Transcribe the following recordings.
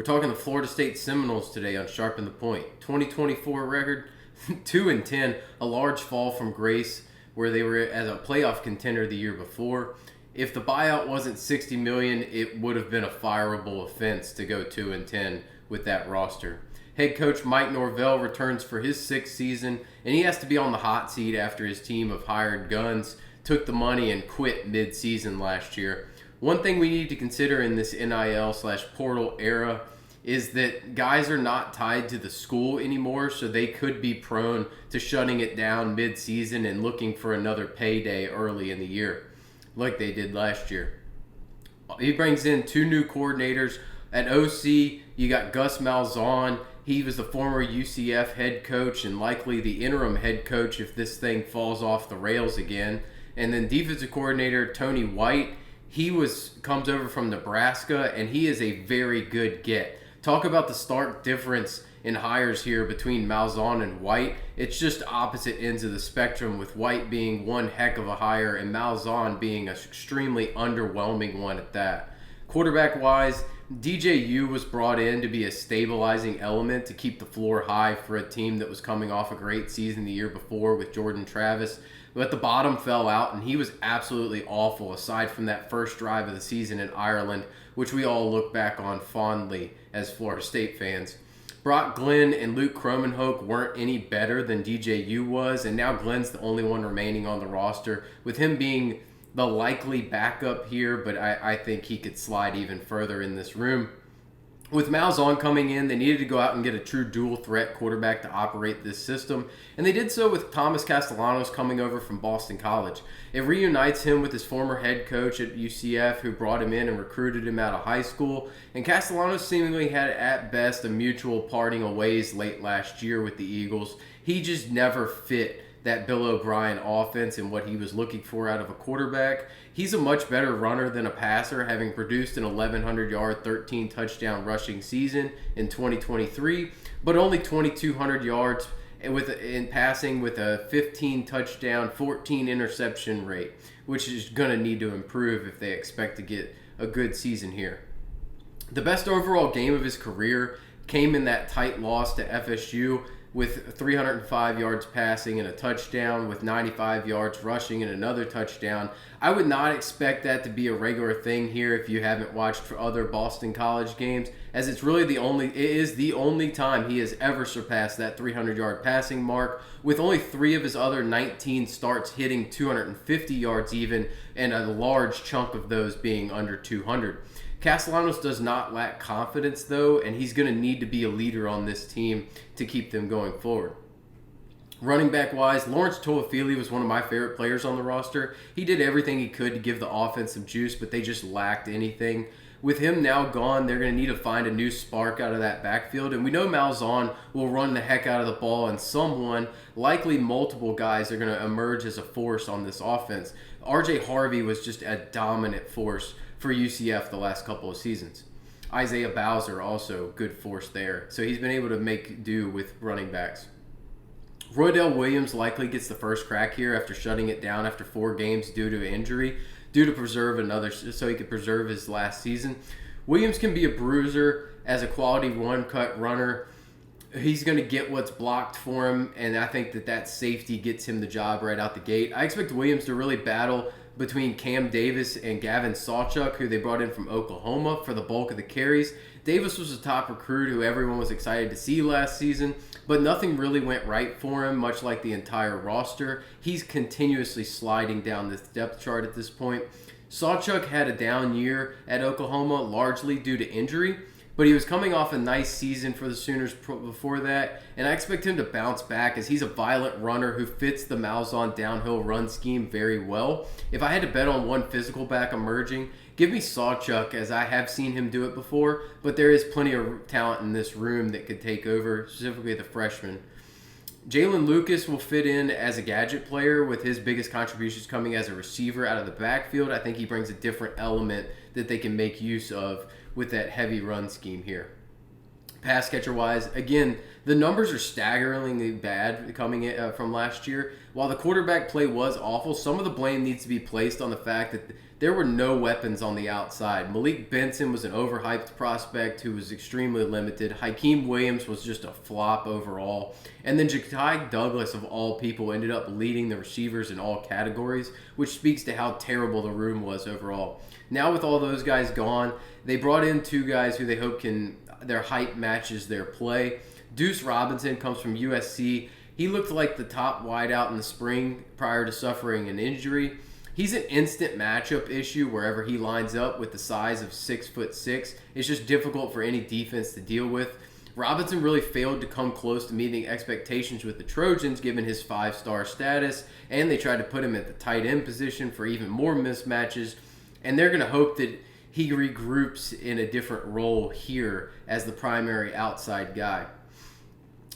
talking the Florida State Seminoles today on Sharpen the Point. 2024 record, 2-10, a large fall from grace where they were as a playoff contender the year before. If the buyout wasn't $60 million, it would have been a fireable offense to go 2-10 with that roster. Head coach Mike Norvell returns for his sixth season, and he has to be on the hot seat after his team of hired guns took the money and quit mid-season last year. One thing we need to consider in this NIL/portal era is that guys are not tied to the school anymore, so they could be prone to shutting it down mid-season and looking for another payday early in the year, like they did last year. He brings in two new coordinators. At OC, you got Gus Malzahn. He was the former UCF head coach and likely the interim head coach if this thing falls off the rails again. And then defensive coordinator Tony White. He comes over from Nebraska, and he is a very good get. Talk about the stark difference in hires here between Malzahn and White. It's just opposite ends of the spectrum, with White being one heck of a hire and Malzahn being an extremely underwhelming one at that. Quarterback-wise, DJU was brought in to be a stabilizing element to keep the floor high for a team that was coming off a great season the year before with Jordan Travis. But the bottom fell out, and he was absolutely awful aside from that first drive of the season in Ireland, which we all look back on fondly as Florida State fans. Brock Glenn and Luke Kromenhoek weren't any better than DJU was, and now Glenn's the only one remaining on the roster, with him being the likely backup here, but I think he could slide even further in this room. With Malzahn coming in, they needed to go out and get a true dual-threat quarterback to operate this system, and they did so with Thomas Castellanos coming over from Boston College. It reunites him with his former head coach at UCF, who brought him in and recruited him out of high school, and Castellanos seemingly had, at best, a mutual parting of ways late last year with the Eagles. He just never fit that Bill O'Brien offense and what he was looking for out of a quarterback. He's a much better runner than a passer, having produced an 1,100-yard, 13-touchdown rushing season in 2023, but only 2,200 yards in passing with a 15-touchdown, 14-interception rate, which is going to need to improve if they expect to get a good season here. The best overall game of his career came in that tight loss to FSU, with 305 yards passing and a touchdown, with 95 yards rushing and another touchdown. I would not expect that to be a regular thing here if you haven't watched other Boston College games, as it is the only time he has ever surpassed that 300-yard passing mark, with only 3 of his other 19 starts hitting 250 yards even, and a large chunk of those being under 200. Castellanos does not lack confidence, though, and he's going to need to be a leader on this team to keep them going forward. Running back-wise, Lawrence Toafili was one of my favorite players on the roster. He did everything he could to give the offense some juice, but they just lacked anything. With him now gone, they're going to need to find a new spark out of that backfield, and we know Malzahn will run the heck out of the ball, and someone, likely multiple guys, are going to emerge as a force on this offense. RJ Harvey was just a dominant force for UCF the last couple of seasons. Isaiah Bowser also good force there. So he's been able to make do with running backs. Roydell Williams likely gets the first crack here after shutting it down after 4 games due to injury, so he could preserve his last season. Williams can be a bruiser as a quality one-cut runner. He's going to get what's blocked for him, and I think that safety gets him the job right out the gate. I expect Williams to really battle between Cam Davis and Gavin Sawchuk, who they brought in from Oklahoma for the bulk of the carries. Davis was a top recruit who everyone was excited to see last season, but nothing really went right for him, much like the entire roster. He's continuously sliding down this depth chart at this point. Sawchuk had a down year at Oklahoma, largely due to injury, but he was coming off a nice season for the Sooners before that, and I expect him to bounce back as he's a violent runner who fits the Malzahn downhill run scheme very well. If I had to bet on one physical back emerging, give me Sawchuk, as I have seen him do it before, but there is plenty of talent in this room that could take over, specifically the freshman. Jalen Lucas will fit in as a gadget player, with his biggest contributions coming as a receiver out of the backfield. I think he brings a different element that they can make use of with that heavy run scheme here. Pass catcher wise, again, the numbers are staggeringly bad coming in, from last year. While the quarterback play was awful, some of the blame needs to be placed on the fact that there were no weapons on the outside. Malik Benson was an overhyped prospect who was extremely limited. Hakeem Williams was just a flop overall. And then Ja'Kai Douglas, of all people, ended up leading the receivers in all categories, which speaks to how terrible the room was overall. Now with all those guys gone, they brought in two guys who they hope their hype matches their play. Deuce Robinson comes from USC. He looked like the top wideout in the spring prior to suffering an injury. He's an instant matchup issue wherever he lines up with the size of 6'6". It's just difficult for any defense to deal with. Robinson really failed to come close to meeting expectations with the Trojans given his 5-star status, and they tried to put him at the tight end position for even more mismatches, and they're going to hope that he regroups in a different role here as the primary outside guy.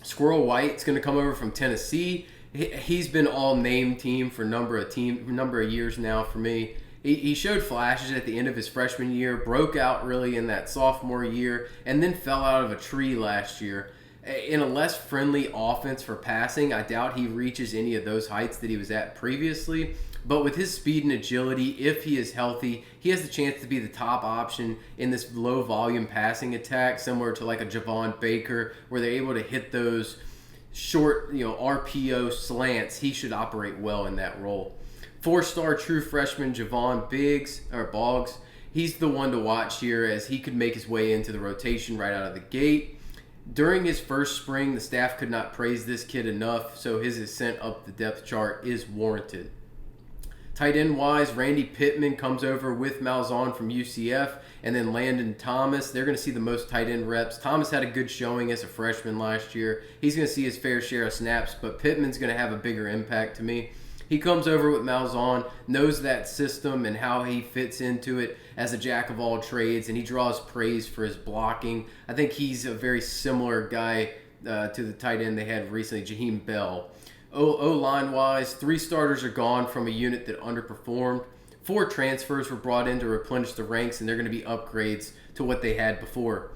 Squirrel White's going to come over from Tennessee. He's been all name team for a number of years now for me. He showed flashes at the end of his freshman year, broke out really in that sophomore year, and then fell out of a tree last year. In a less friendly offense for passing, I doubt he reaches any of those heights that he was at previously. But with his speed and agility, if he is healthy, he has the chance to be the top option in this low-volume passing attack, similar to like a Javon Baker, where they're able to hit those short, RPO slants. He should operate well in that role. 4-star true freshman Javon Boggs, he's the one to watch here as he could make his way into the rotation right out of the gate. During his first spring, the staff could not praise this kid enough, so his ascent up the depth chart is warranted. Tight end wise, Randy Pittman comes over with Malzahn from UCF, and then Landon Thomas. They're going to see the most tight end reps. Thomas had a good showing as a freshman last year. He's going to see his fair share of snaps, but Pittman's going to have a bigger impact to me. He comes over with Malzahn, knows that system and how he fits into it as a jack of all trades, and he draws praise for his blocking. I think he's a very similar guy to the tight end they had recently, Jaheim Bell. O-line wise, 3 starters are gone from a unit that underperformed. 4 transfers were brought in to replenish the ranks, and they're going to be upgrades to what they had before.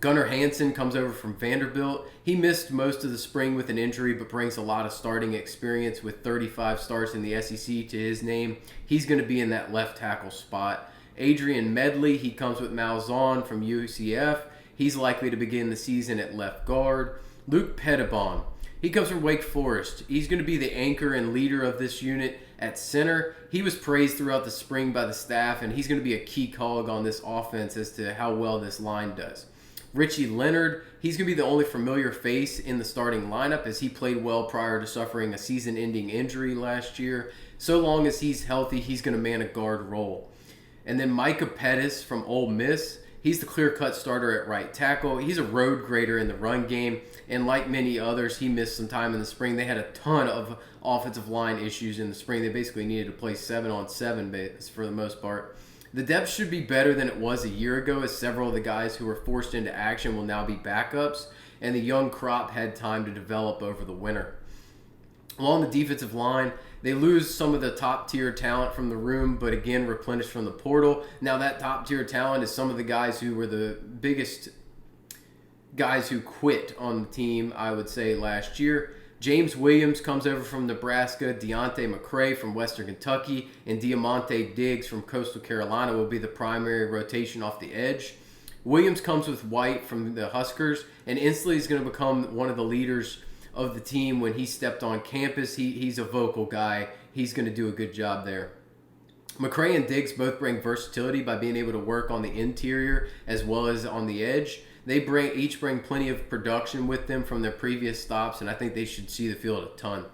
Gunnar Hansen comes over from Vanderbilt. He missed most of the spring with an injury, but brings a lot of starting experience with 35 starts in the SEC to his name. He's going to be in that left tackle spot. Adrian Medley, he comes with Malzahn from UCF. He's likely to begin the season at left guard. Luke Pettibon, he comes from Wake Forest. He's going to be the anchor and leader of this unit at center. He was praised throughout the spring by the staff, and he's going to be a key cog on this offense as to how well this line does. Richie Leonard, he's going to be the only familiar face in the starting lineup as he played well prior to suffering a season-ending injury last year. So long as he's healthy, he's going to man a guard role. And then Micah Pettis from Ole Miss, he's the clear-cut starter at right tackle. He's a road grader in the run game, and like many others, he missed some time in the spring. They had a ton of offensive line issues in the spring. They basically needed to play 7-on-7 for the most part. The depth should be better than it was a year ago, as several of the guys who were forced into action will now be backups, and the young crop had time to develop over the winter. Along the defensive line, they lose some of the top-tier talent from the room, but again, replenished from the portal. Now, that top-tier talent is some of the guys who were the biggest guys who quit on the team, I would say, last year. James Williams comes over from Nebraska. Deontay McCray from Western Kentucky and Diamante Diggs from Coastal Carolina will be the primary rotation off the edge. Williams comes with White from the Huskers, and instantly is going to become one of the leaders of the team when he stepped on campus. He's a vocal guy. He's going to do a good job there. McCray and Diggs both bring versatility by being able to work on the interior as well as on the edge. They each bring plenty of production with them from their previous stops, and I think they should see the field a ton.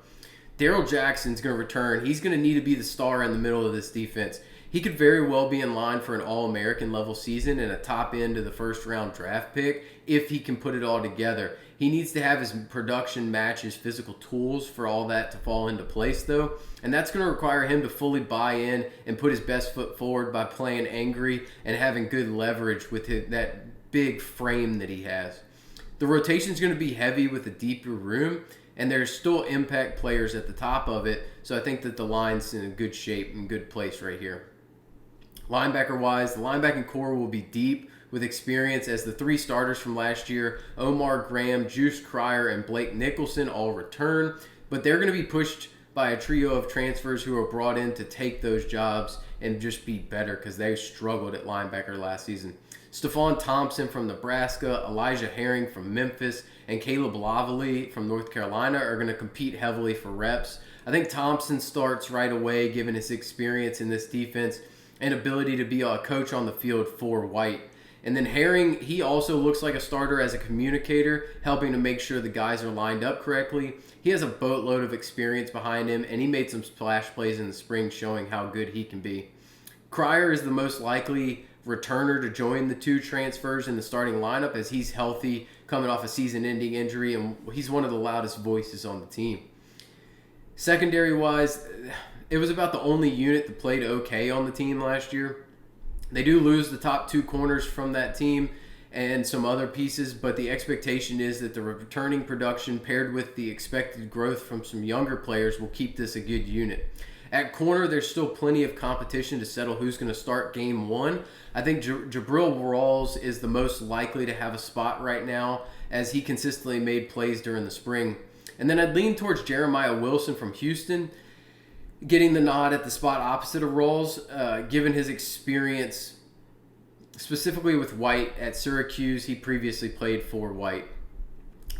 Darrell Jackson's going to return. He's going to need to be the star in the middle of this defense. He could very well be in line for an All-American level season and a top end of the first-round draft pick if he can put it all together. He needs to have his production match his physical tools for all that to fall into place, though, and that's going to require him to fully buy in and put his best foot forward by playing angry and having good leverage with that big frame that he has. The rotation is going to be heavy with a deeper room, and there's still impact players at the top of it, so I think that the line's in a good shape and good place right here. Linebacker-wise, the linebacking core will be deep with experience, as the 3 starters from last year, Omar Graham, Juice Cryer, and Blake Nicholson, all return. But they're going to be pushed by a trio of transfers who are brought in to take those jobs and just be better, because they struggled at linebacker last season. Stephon Thompson from Nebraska, Elijah Herring from Memphis, and Caleb Lavely from North Carolina are going to compete heavily for reps. I think Thompson starts right away, given his experience in this defense and ability to be a coach on the field for White. And then Herring, he also looks like a starter as a communicator, helping to make sure the guys are lined up correctly. He has a boatload of experience behind him, and he made some splash plays in the spring showing how good he can be. Cryer is the most likely returner to join the 2 transfers in the starting lineup, as he's healthy, coming off a season-ending injury, and he's one of the loudest voices on the team. Secondary-wise, it was about the only unit that played okay on the team last year. They do lose the top 2 corners from that team and some other pieces, but the expectation is that the returning production paired with the expected growth from some younger players will keep this a good unit. At corner, there's still plenty of competition to settle who's going to start game 1. I think Jabril Rawls is the most likely to have a spot right now, as he consistently made plays during the spring. And then I'd lean towards Jeremiah Wilson from Houston, getting the nod at the spot opposite of Rawls, given his experience specifically with White at Syracuse. He previously played for White.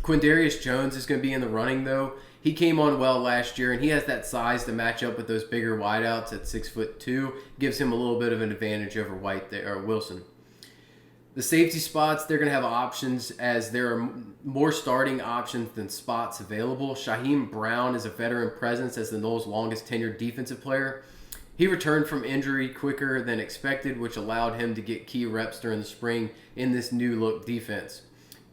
Quindarius Jones is going to be in the running, though. He came on well last year, and he has that size to match up with those bigger wideouts at 6'2". Gives him a little bit of an advantage over White there, or Wilson. The safety spots, they're going to have options, as there are more starting options than spots available. Shaheem Brown is a veteran presence as the Noles' longest tenured defensive player. He returned from injury quicker than expected, which allowed him to get key reps during the spring in this new-look defense.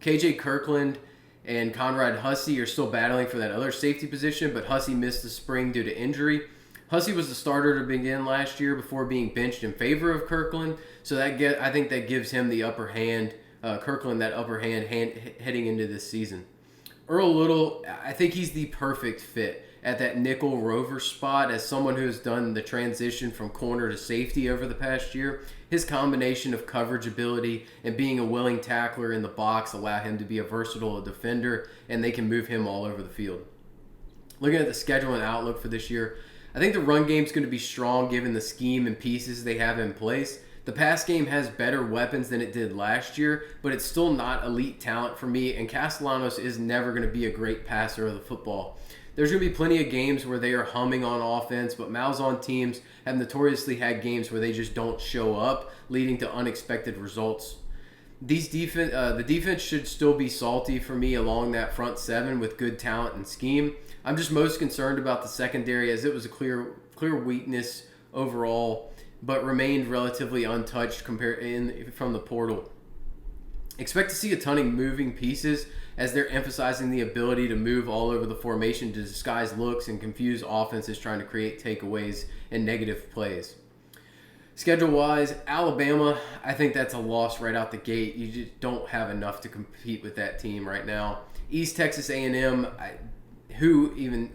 KJ Kirkland and Conrad Hussey are still battling for that other safety position, but Hussey missed the spring due to injury. Hussey was the starter to begin last year before being benched in favor of Kirkland, so I think that gives him the upper hand, Kirkland that upper hand heading into this season. Earl Little, I think he's the perfect fit at that nickel rover spot, as someone who has done the transition from corner to safety over the past year. His combination of coverage ability and being a willing tackler in the box allow him to be a versatile defender, and they can move him all over the field. Looking at the schedule and outlook for this year, I think the run game is going to be strong given the scheme and pieces they have in place. The pass game has better weapons than it did last year, but it's still not elite talent for me, and Castellanos is never going to be a great passer of the football. There's going to be plenty of games where they are humming on offense, but Malzahn teams have notoriously had games where they just don't show up, leading to unexpected results. The defense should still be salty for me along that front 7 with good talent and scheme. I'm just most concerned about the secondary, as it was a clear weakness overall, but remained relatively untouched from the portal. Expect to see a ton of moving pieces, as they're emphasizing the ability to move all over the formation to disguise looks and confuse offenses trying to create takeaways and negative plays. Schedule-wise, Alabama, I think that's a loss right out the gate. You just don't have enough to compete with that team right now. East Texas A&M, I don't even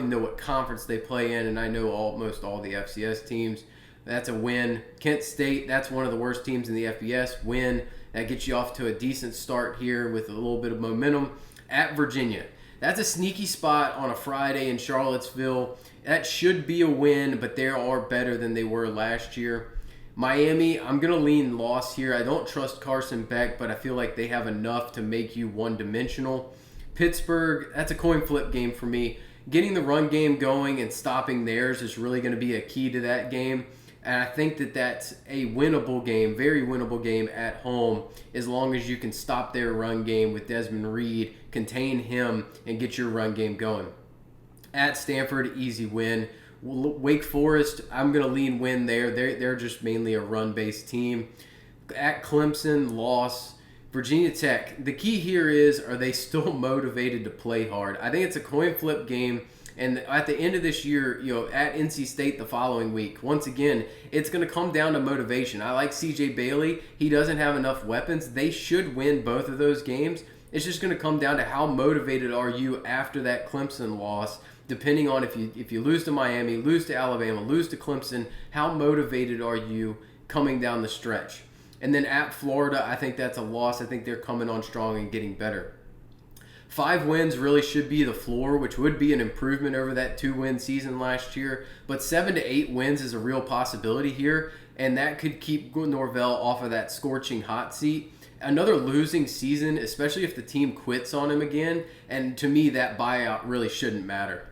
know what conference they play in, and I know almost all the FCS teams. That's a win. Kent State, that's one of the worst teams in the FBS. Win. That gets you off to a decent start here with a little bit of momentum. At Virginia, that's a sneaky spot on a Friday in Charlottesville. That should be a win, but they are better than they were last year. Miami, I'm going to lean loss here. I don't trust Carson Beck, but I feel like they have enough to make you one-dimensional. Pittsburgh, that's a coin flip game for me. Getting the run game going and stopping theirs is really going to be a key to that game. And I think that that's a winnable game, very winnable game at home, as long as you can stop their run game with Desmond Reed, contain him, and get your run game going. At Stanford, easy win. Wake Forest, I'm going to lean win there. They're just mainly a run-based team. At Clemson, loss. Virginia Tech, the key here is, are they still motivated to play hard? I think it's a coin flip game. And at the end of this year, at NC State the following week, once again, it's going to come down to motivation. I like CJ Bailey. He doesn't have enough weapons. They should win both of those games. It's just going to come down to how motivated are you after that Clemson loss, depending on if you lose to Miami, lose to Alabama, lose to Clemson, how motivated are you coming down the stretch? And then at Florida, I think that's a loss. I think they're coming on strong and getting better. 5 wins really should be the floor, which would be an improvement over that 2-win season last year. But 7 to 8 wins is a real possibility here, and that could keep Norvell off of that scorching hot seat. Another losing season, especially if the team quits on him again, and to me, that buyout really shouldn't matter.